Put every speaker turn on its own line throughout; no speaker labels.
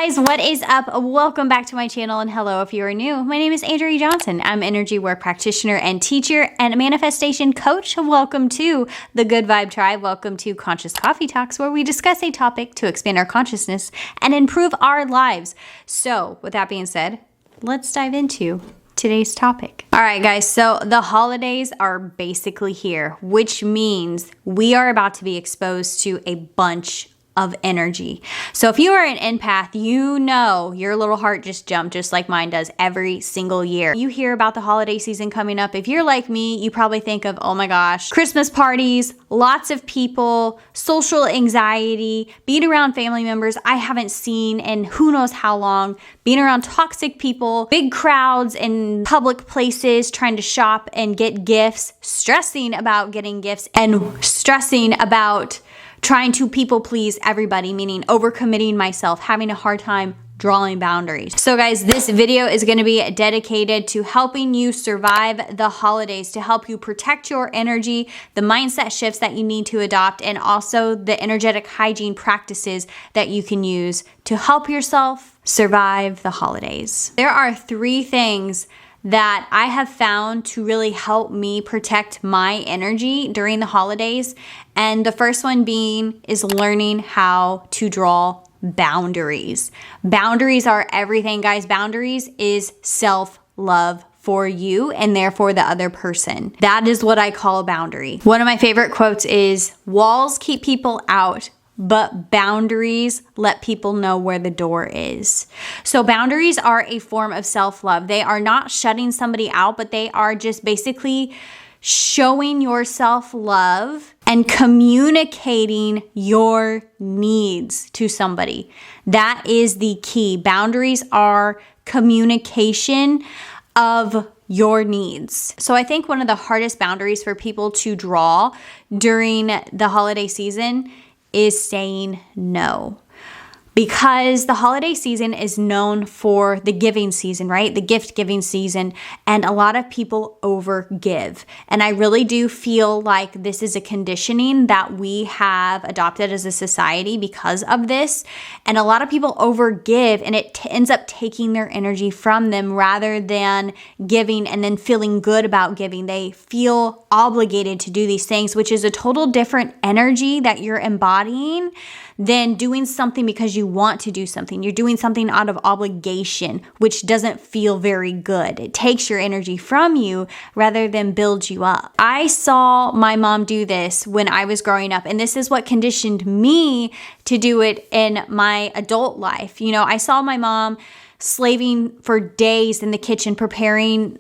guys, what is up? Welcome back to my channel, and hello if you are new. My name is Andrea Johnson. I'm energy work practitioner and teacher and manifestation coach. Welcome to the Good Vibe Tribe. Welcome to Conscious Coffee Talks, where we discuss a topic to expand our consciousness and improve our lives. So with that being said, let's dive into today's topic. All right, guys, so the holidays are basically here, which means we are about to be exposed to a bunch of energy. So if you are an empath, you know your little heart just jumped just like mine does every single year. You hear about the holiday season coming up. If you're like me, you probably think of, oh my gosh, Christmas parties, lots of people, social anxiety, being around family members I haven't seen in who knows how long, being around toxic people, big crowds in public places, trying to shop and get gifts, stressing about getting gifts, and stressing about trying to people please everybody, meaning overcommitting myself, having a hard time drawing boundaries. So guys, this video is going to be dedicated to helping you survive the holidays, to help you protect your energy, the mindset shifts that you need to adopt, and also the energetic hygiene practices that you can use to help yourself survive the holidays. There are 3 things that I have found to really help me protect my energy during the holidays. And the first one is learning how to draw boundaries. Boundaries are everything, guys. Boundaries is self-love for you and therefore the other person. That is what I call a boundary. One of my favorite quotes is, walls keep people out, but boundaries let people know where the door is. So boundaries are a form of self-love. They are not shutting somebody out, but they are just basically showing yourself love and communicating your needs to somebody. That is the key. Boundaries are communication of your needs. So I think one of the hardest boundaries for people to draw during the holiday season is saying no. Because the holiday season is known for the giving season, right? The gift giving season. And a lot of people overgive. And I really do feel like this is a conditioning that we have adopted as a society because of this. And a lot of people overgive, and it ends up taking their energy from them rather than giving and then feeling good about giving. They feel obligated to do these things, which is a total different energy that you're embodying than doing something because you want to do something. You're doing something out of obligation, which doesn't feel very good. It takes your energy from you rather than build you up. I saw my mom do this when I was growing up, and this is what conditioned me to do it in my adult life. You know, I saw my mom slaving for days in the kitchen preparing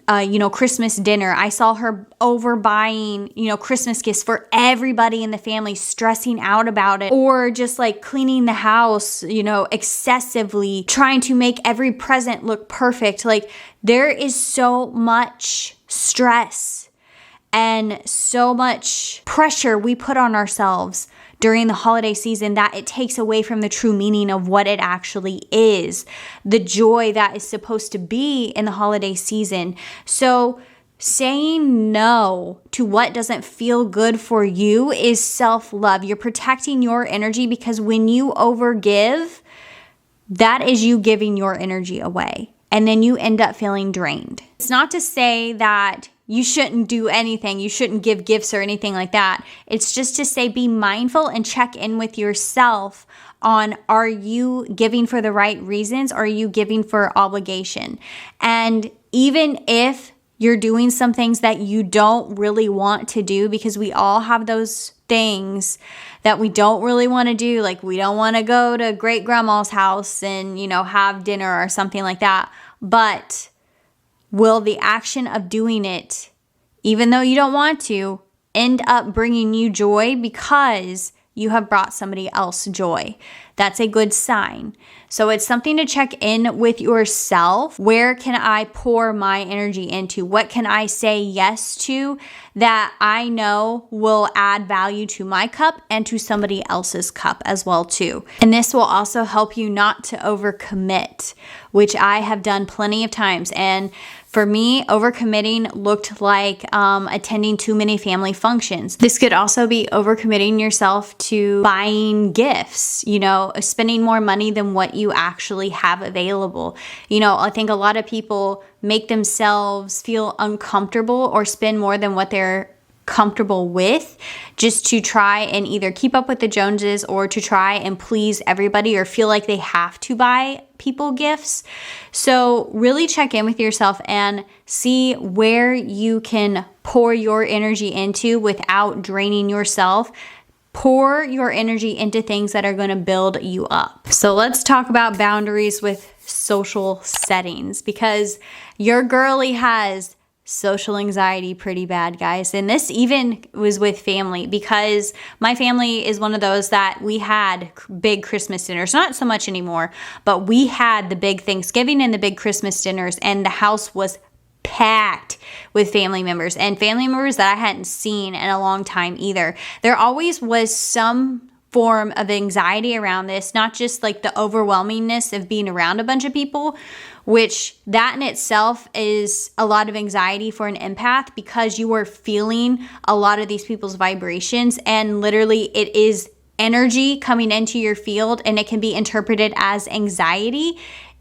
Christmas dinner. I saw her overbuying Christmas gifts for everybody in the family, stressing out about it, or just like cleaning the house excessively, trying to make every present look perfect. Like, there is so much stress and so much pressure we put on ourselves during the holiday season that it takes away from the true meaning of what it actually is, the joy that is supposed to be in the holiday season. So saying no to what doesn't feel good for you is self-love. You're protecting your energy, because when you overgive, that is you giving your energy away. And then you end up feeling drained. It's not to say that you shouldn't do anything. You shouldn't give gifts or anything like that. It's just to say, be mindful and check in with yourself on, are you giving for the right reasons, or are you giving for obligation? And even if you're doing some things that you don't really want to do, because we all have those things that we don't really want to do. Like, we don't want to go to great grandma's house and, have dinner or something like that. But will the action of doing it, even though you don't want to, end up bringing you joy because you have brought somebody else joy? That's a good sign. So it's something to check in with yourself. Where can I pour my energy into? What can I say yes to that I know will add value to my cup and to somebody else's cup as well too? And this will also help you not to overcommit, which I have done plenty of times. And for me, overcommitting looked like attending too many family functions. This could also be overcommitting yourself to buying gifts, spending more money than what you actually have available. You know, I think a lot of people make themselves feel uncomfortable or spend more than what they're comfortable with just to try and either keep up with the Joneses or to try and please everybody or feel like they have to buy people gifts. So really check in with yourself and see where you can pour your energy into without draining yourself. Pour your energy into things that are going to build you up. So let's talk about boundaries with social settings, because your girly has social anxiety pretty bad, guys. And this even was with family, because my family is one of those that we had big Christmas dinners, not so much anymore, but we had the big Thanksgiving and the big Christmas dinners, and the house was packed with family members and family members that I hadn't seen in a long time either. There always was some form of anxiety around this, not just like the overwhelmingness of being around a bunch of people, which that in itself is a lot of anxiety for an empath, because you are feeling a lot of these people's vibrations, and literally it is energy coming into your field, and it can be interpreted as anxiety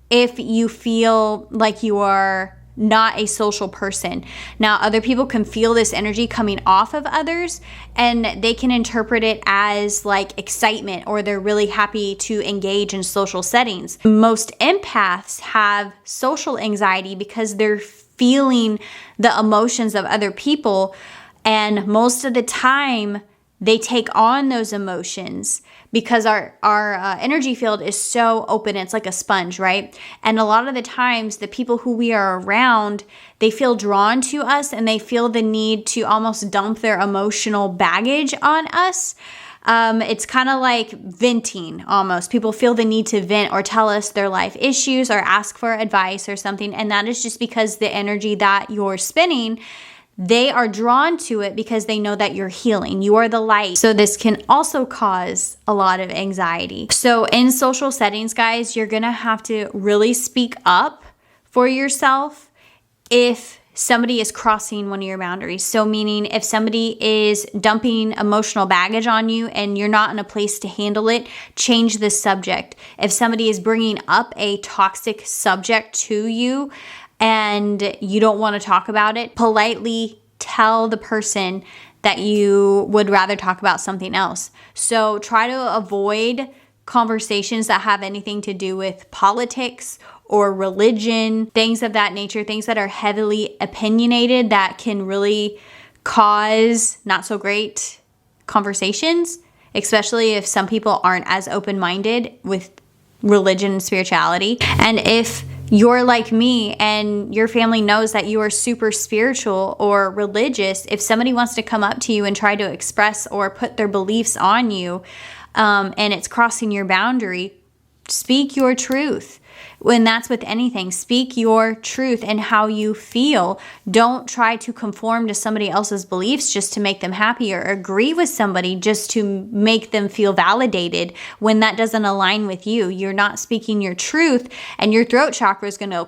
if you feel like you are not a social person. Now, other people can feel this energy coming off of others, and they can interpret it as like excitement, or they're really happy to engage in social settings. Most empaths have social anxiety because they're feeling the emotions of other people, and most of the time they take on those emotions because our energy field is so open. It's like a sponge, right? And a lot of the times the people who we are around, they feel drawn to us, and they feel the need to almost dump their emotional baggage on us. It's kind of like venting almost. People feel the need to vent or tell us their life issues or ask for advice or something. And that is just because the energy that you're spinning, they are drawn to it because they know that you're healing. You are the light. So this can also cause a lot of anxiety. So in social settings, guys, you're going to have to really speak up for yourself if somebody is crossing one of your boundaries. So meaning if somebody is dumping emotional baggage on you and you're not in a place to handle it, change the subject. If somebody is bringing up a toxic subject to you, and you don't want to talk about it, politely tell the person that you would rather talk about something else. So try to avoid conversations that have anything to do with politics or religion, things of that nature, things that are heavily opinionated that can really cause not so great conversations, especially if some people aren't as open-minded with religion and spirituality. And if you're like me and your family knows that you are super spiritual or religious, if somebody wants to come up to you and try to express or put their beliefs on you, and it's crossing your boundary, speak your truth. When that's with anything, speak your truth and how you feel. Don't try to conform to somebody else's beliefs just to make them happy, or agree with somebody just to make them feel validated when that doesn't align with you. You're not speaking your truth, and your throat chakra is going to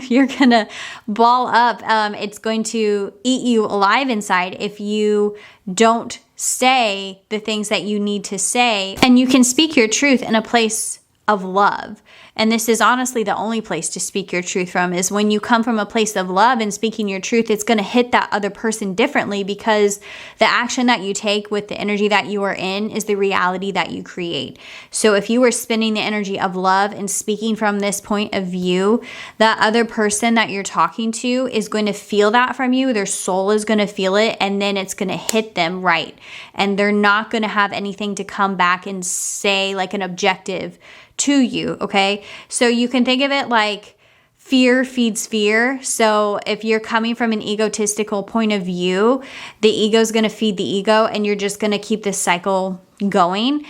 you're going to ball up. It's going to eat you alive inside if you don't say the things that you need to say. And you can speak your truth in a place of love. And this is honestly the only place to speak your truth from, is when you come from a place of love and speaking your truth, it's going to hit that other person differently, because the action that you take with the energy that you are in is the reality that you create. So if you are spinning the energy of love and speaking from this point of view, that other person that you're talking to is going to feel that from you. Their soul is going to feel it, and then it's going to hit them right. And they're not going to have anything to come back and say like an objective to you, okay? So you can think of it like fear feeds fear. So if you're coming from an egotistical point of view, the ego is going to feed the ego, and you're just going to keep this cycle going.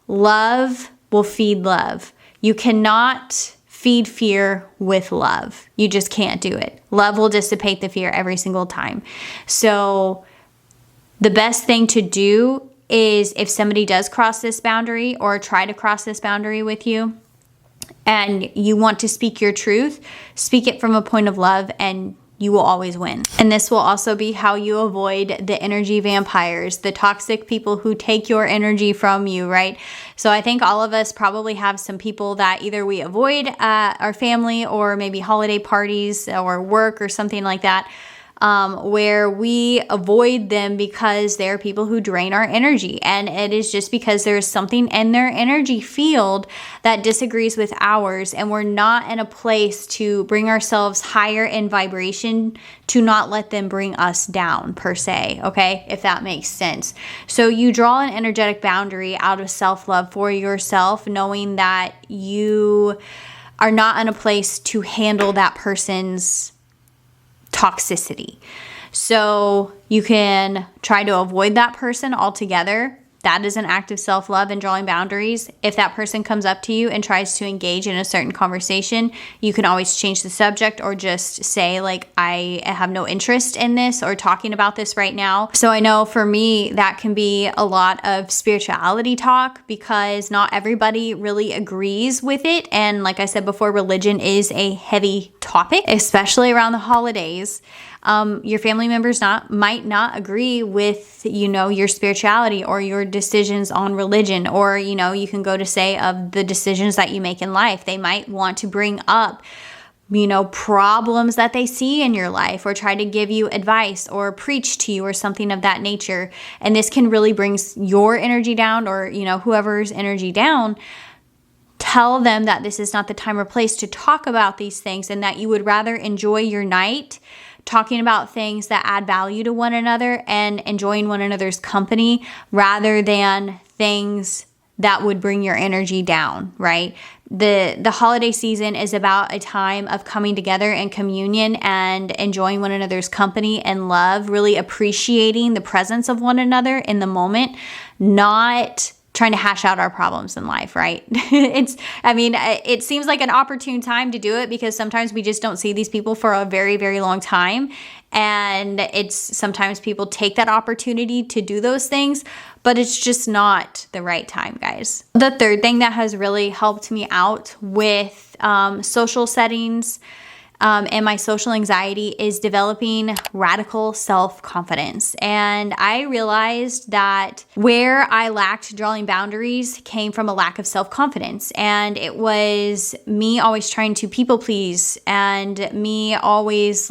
Love will feed love. You cannot feed fear with love. You just can't do it. Love will dissipate the fear every single time. So the best thing to do is, if somebody does cross this boundary or try to cross this boundary with you, and you want to speak your truth, speak it from a point of love, and you will always win. And this will also be how you avoid the energy vampires, the toxic people who take your energy from you, right? So I think all of us probably have some people that either we avoid at our family or maybe holiday parties or work or something like that, where we avoid them because they're people who drain our energy. And it is just because there's something in their energy field that disagrees with ours, and we're not in a place to bring ourselves higher in vibration to not let them bring us down per se, okay? If that makes sense. So you draw an energetic boundary out of self-love for yourself, knowing that you are not in a place to handle that person's toxicity. So you can try to avoid that person altogether. That is an act of self-love and drawing boundaries. If that person comes up to you and tries to engage in a certain conversation, you can always change the subject or just say, like, I have no interest in this or talking about this right now. So I know for me, that can be a lot of spirituality talk because not everybody really agrees with it. And like I said before, religion is a heavy topic, especially around the holidays. Your family members might not agree with, your spirituality or your decisions on religion, or, you can go to say of the decisions that you make in life. They might want to bring up, problems that they see in your life or try to give you advice or preach to you or something of that nature. And this can really bring your energy down or, whoever's energy down. Tell them that this is not the time or place to talk about these things and that you would rather enjoy your night talking about things that add value to one another and enjoying one another's company rather than things that would bring your energy down, right? The holiday season is about a time of coming together in communion and enjoying one another's company and love, really appreciating the presence of one another in the moment, not trying to hash out our problems in life, right? It seems like an opportune time to do it because sometimes we just don't see these people for a very, very long time. And sometimes people take that opportunity to do those things, but it's just not the right time, guys. The third thing that has really helped me out with social settings and my social anxiety is developing radical self-confidence. And I realized that where I lacked drawing boundaries came from a lack of self-confidence. And it was me always trying to people please and me always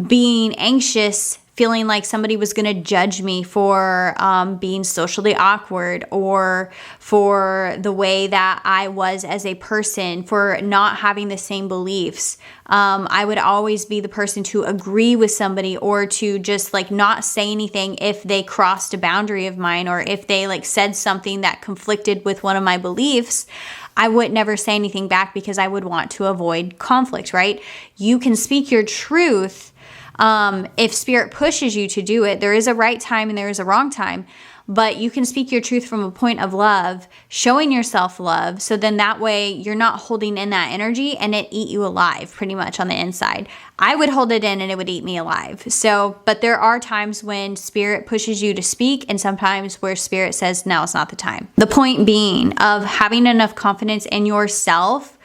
being anxious, feeling like somebody was going to judge me for being socially awkward or for the way that I was as a person, for not having the same beliefs. I would always be the person to agree with somebody or to just not say anything if they crossed a boundary of mine or if they said something that conflicted with one of my beliefs. I would never say anything back because I would want to avoid conflict, right? You can speak your truth. If spirit pushes you to do it, there is a right time and there is a wrong time, but you can speak your truth from a point of love, showing yourself love. So then that way you're not holding in that energy and it eat you alive pretty much on the inside. I would hold it in and it would eat me alive. But there are times when spirit pushes you to speak and sometimes where spirit says, now it's not the time. The point being of having enough confidence in yourself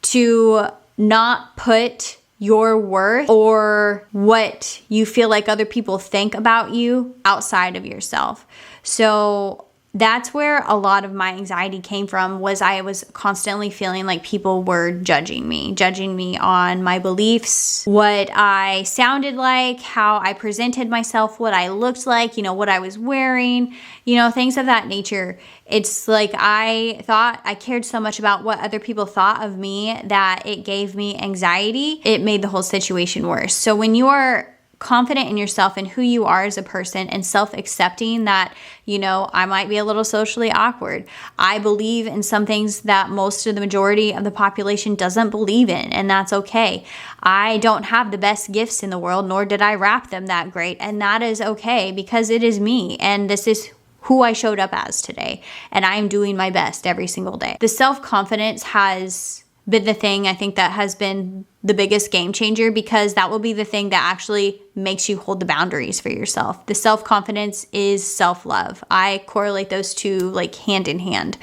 to not put your worth or what you feel like other people think about you outside of yourself. So that's where a lot of my anxiety came from, was I was constantly feeling like people were judging me on my beliefs, what I sounded like, how I presented myself, what I looked like, what I was wearing, things of that nature. It's like I thought I cared so much about what other people thought of me that it gave me anxiety. It made the whole situation worse. So when you are confident in yourself and who you are as a person and self-accepting that, I might be a little socially awkward. I believe in some things that most of the majority of the population doesn't believe in, and that's okay. I don't have the best gifts in the world, nor did I wrap them that great, and that is okay because it is me, and this is who I showed up as today, and I am doing my best every single day. The self-confidence has been the thing I think that has been the biggest game changer, because that will be the thing that actually makes you hold the boundaries for yourself. The self-confidence is self-love. I correlate those two like hand in hand.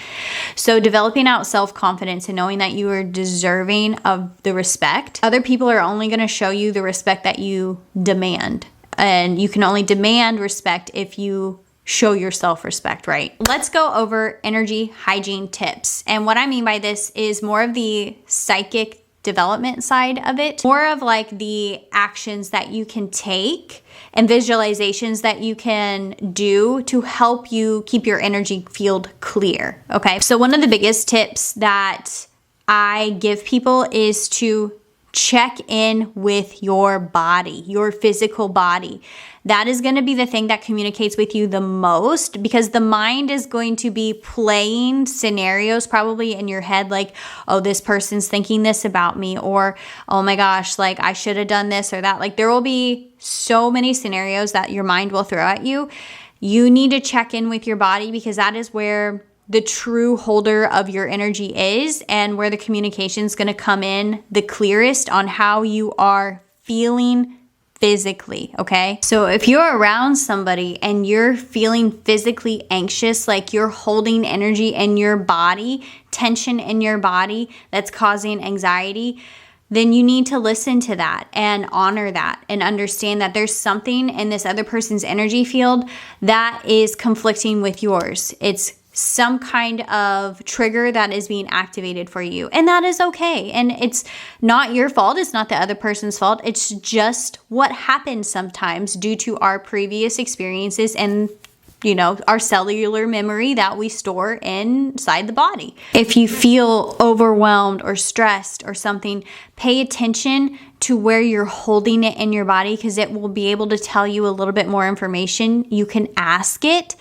So developing out self-confidence and knowing that you are deserving of the respect. Other people are only going to show you the respect that you demand. And you can only demand respect if you show yourself respect, right? Let's go over energy hygiene tips. And what I mean by this is more of the psychic development side of it, more of like the actions that you can take and visualizations that you can do to help you keep your energy field clear. Okay. So one of the biggest tips that I give people is to check in with your body, your physical body. That is going to be the thing that communicates with you the most, because the mind is going to be playing scenarios probably in your head like, oh, this person's thinking this about me, or oh my gosh, like I should have done this or that. Like there will be so many scenarios that your mind will throw at you. You need to check in with your body, because that is where the true holder of your energy is, and where the communication is going to come in the clearest on how you are feeling physically, okay? So if you're around somebody and you're feeling physically anxious, like you're holding energy in your body, tension in your body that's causing anxiety, then you need to listen to that and honor that and understand that there's something in this other person's energy field that is conflicting with yours. It's some kind of trigger that is being activated for you. And that is okay. And it's not your fault. It's not the other person's fault. It's just what happens sometimes due to our previous experiences and, you know, our cellular memory that we store inside the body. If you feel overwhelmed or stressed or something, pay attention to where you're holding it in your body, because it will be able to tell you a little bit more information. You can ask it.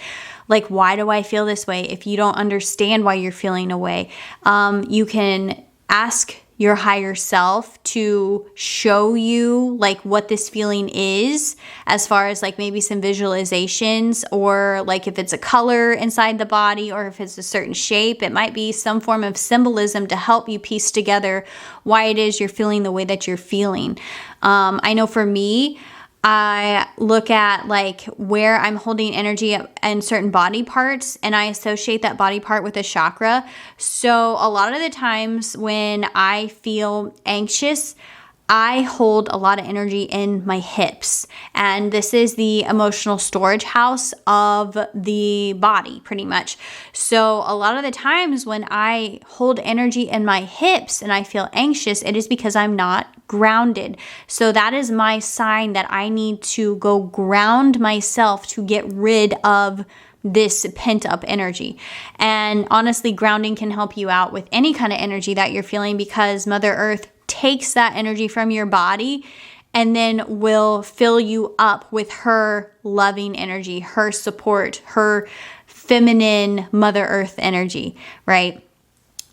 Like, why do I feel this way? If you don't understand why you're feeling a way, you can ask your higher self to show you like what this feeling is, as far as like maybe some visualizations, or like if it's a color inside the body, or if it's a certain shape, it might be some form of symbolism to help you piece together why it is you're feeling the way that you're feeling. I know for me, I look at like where I'm holding energy in certain body parts, and I associate that body part with a chakra. So a lot of the times when I feel anxious, I hold a lot of energy in my hips, and this is the emotional storage house of the body pretty much. So a lot of the times when I hold energy in my hips and I feel anxious, it is because I'm not grounded. So that is my sign that I need to go ground myself to get rid of this pent up energy. And honestly, grounding can help you out with any kind of energy that you're feeling, because Mother Earth takes that energy from your body and then will fill you up with her loving energy, her support, her feminine Mother Earth energy, right?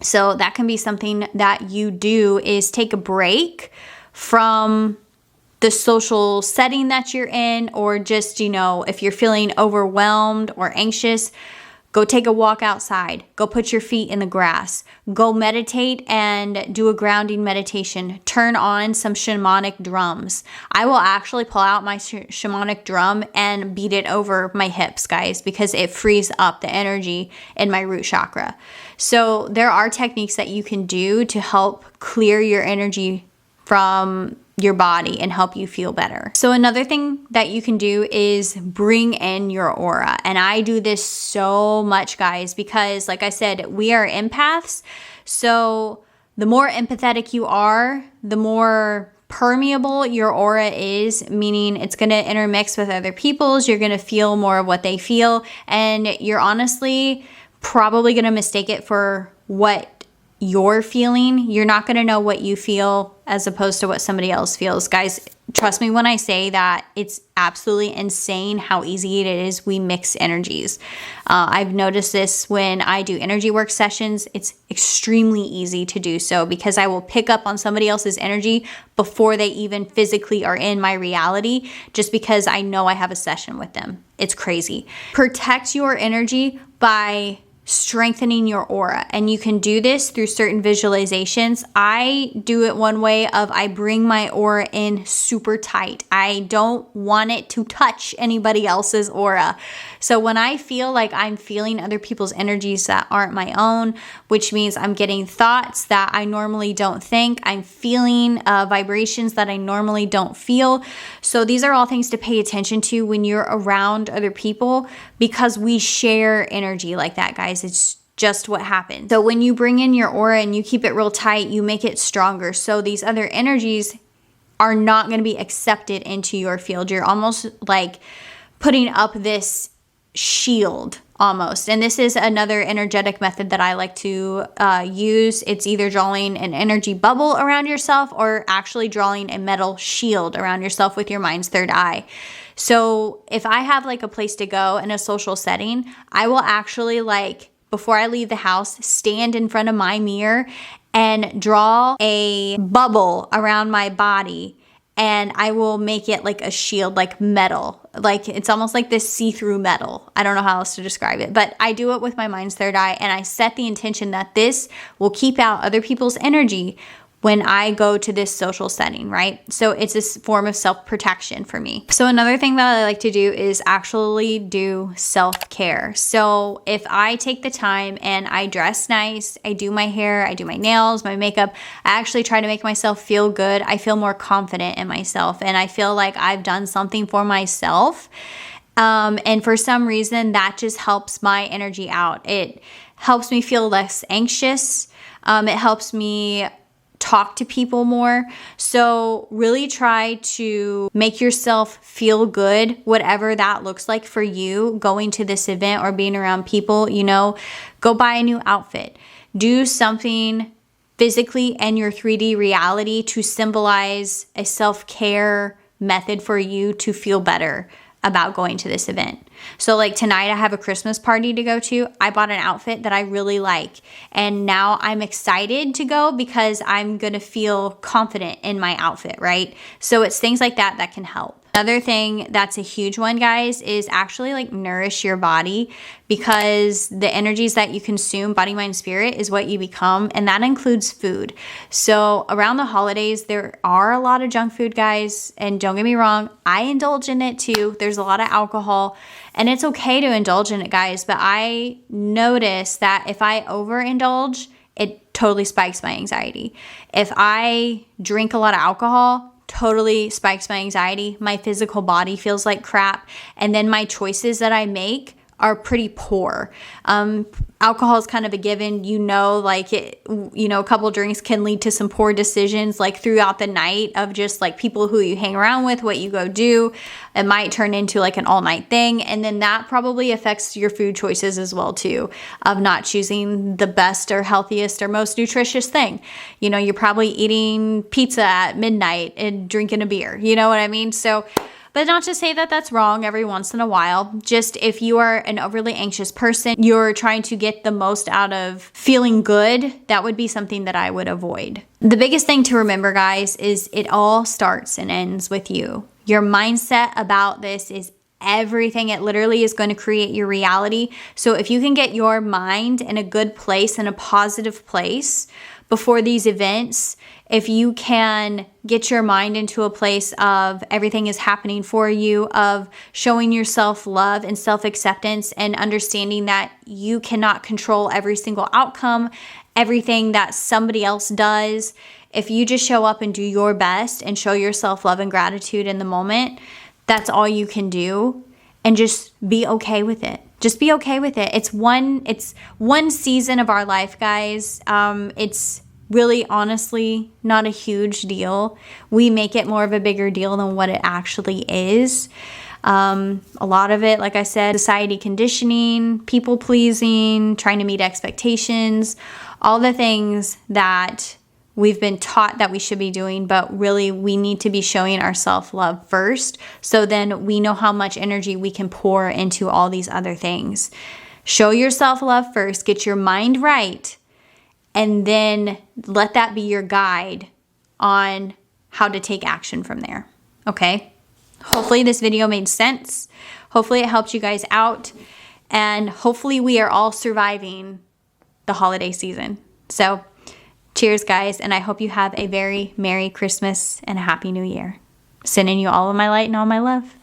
So that can be something that you do, is take a break from the social setting that you're in, or just, you know, if you're feeling overwhelmed or anxious, go take a walk outside. Go put your feet in the grass. Go meditate and do a grounding meditation. Turn on some shamanic drums. I will actually pull out my shamanic drum and beat it over my hips, guys, because it frees up the energy in my root chakra. So there are techniques that you can do to help clear your energy from your body and help you feel better. So another thing that you can do is bring in your aura. And I do this so much, guys, because like I said, we are empaths. So the more empathetic you are, the more permeable your aura is, meaning it's going to intermix with other people's. You're going to feel more of what they feel. And you're honestly probably going to mistake it for what you're feeling. You're not going to know what you feel as opposed to what somebody else feels. Guys, trust me when I say that it's absolutely insane how easy it is we mix energies. I've noticed this when I do energy work sessions. It's extremely easy to do so, because I will pick up on somebody else's energy before they even physically are in my reality, just because I know I have a session with them. It's crazy. Protect your energy by strengthening your aura. And you can do this through certain visualizations. I do it one way of I bring my aura in super tight. I don't want it to touch anybody else's aura. So when I feel like I'm feeling other people's energies that aren't my own, which means I'm getting thoughts that I normally don't think, I'm feeling vibrations that I normally don't feel. So these are all things to pay attention to when you're around other people, because we share energy like that, guys. It's just what happens. So when you bring in your aura and you keep it real tight, you make it stronger. So these other energies are not going to be accepted into your field. You're almost like putting up this shield almost. And this is another energetic method that I like to use. It's either drawing an energy bubble around yourself or actually drawing a metal shield around yourself with your mind's third eye. So if I have like a place to go in a social setting, I will actually, like, before I leave the house, stand in front of my mirror and draw a bubble around my body. And I will make it like a shield, like metal. Like it's almost like this see-through metal. I don't know how else to describe it, but I do it with my mind's third eye, and I set the intention that this will keep out other people's energy when I go to this social setting, right? So it's this form of self-protection for me. So another thing that I like to do is actually do self-care. So if I take the time and I dress nice, I do my hair, I do my nails, my makeup, I actually try to make myself feel good. I feel more confident in myself, and I feel like I've done something for myself. And for some reason, that just helps my energy out. It helps me feel less anxious. It helps me talk to people more. So really try to make yourself feel good, whatever that looks like for you, going to this event or being around people. You know, go buy a new outfit, do something physically and your 3D reality to symbolize a self-care method for you to feel better about going to this event. So like tonight I have a Christmas party to go to. I bought an outfit that I really like, and now I'm excited to go because I'm gonna feel confident in my outfit, right? So it's things like that that can help. Another thing that's a huge one, guys, is actually like nourish your body, because the energies that you consume, body, mind, spirit, is what you become, and that includes food. So around the holidays, there are a lot of junk food, guys, and don't get me wrong, I indulge in it too. There's a lot of alcohol, and it's okay to indulge in it, guys, but I notice that if I overindulge, it totally spikes my anxiety. If I drink a lot of alcohol, totally spikes my anxiety. My physical body feels like crap. And then my choices that I make are pretty poor. Alcohol is kind of a given, like it, a couple drinks can lead to some poor decisions, like throughout the night, of just like people who you hang around with, what you go do. It might turn into like an all night thing. And then that probably affects your food choices as well too, of not choosing the best or healthiest or most nutritious thing. You're probably eating pizza at midnight and drinking a beer, you know what I mean? So, but not to say that that's wrong every once in a while. Just if you are an overly anxious person, you're trying to get the most out of feeling good, that would be something that I would avoid. The biggest thing to remember, guys, is it all starts and ends with you. Your mindset about this is everything. It literally is going to create your reality. So if you can get your mind in a good place, in a positive place before these events, if you can get your mind into a place of everything is happening for you, of showing yourself love and self-acceptance, and understanding that you cannot control every single outcome, everything that somebody else does. If you just show up and do your best and show yourself love and gratitude in the moment, that's all you can do. And just be okay with it. Just be okay with it. It's one season of our life, guys. It's really, honestly, not a huge deal. We make it more of a bigger deal than what it actually is. A lot of it, like I said, society conditioning, people pleasing, trying to meet expectations, all the things that we've been taught that we should be doing, but really we need to be showing our self-love first, so then we know how much energy we can pour into all these other things. Show your self-love first, get your mind right, and then let that be your guide on how to take action from there. Okay? Hopefully this video made sense. Hopefully it helped you guys out. And hopefully we are all surviving the holiday season. So cheers, guys. And I hope you have a very Merry Christmas and a Happy New Year. Sending you all of my light and all my love.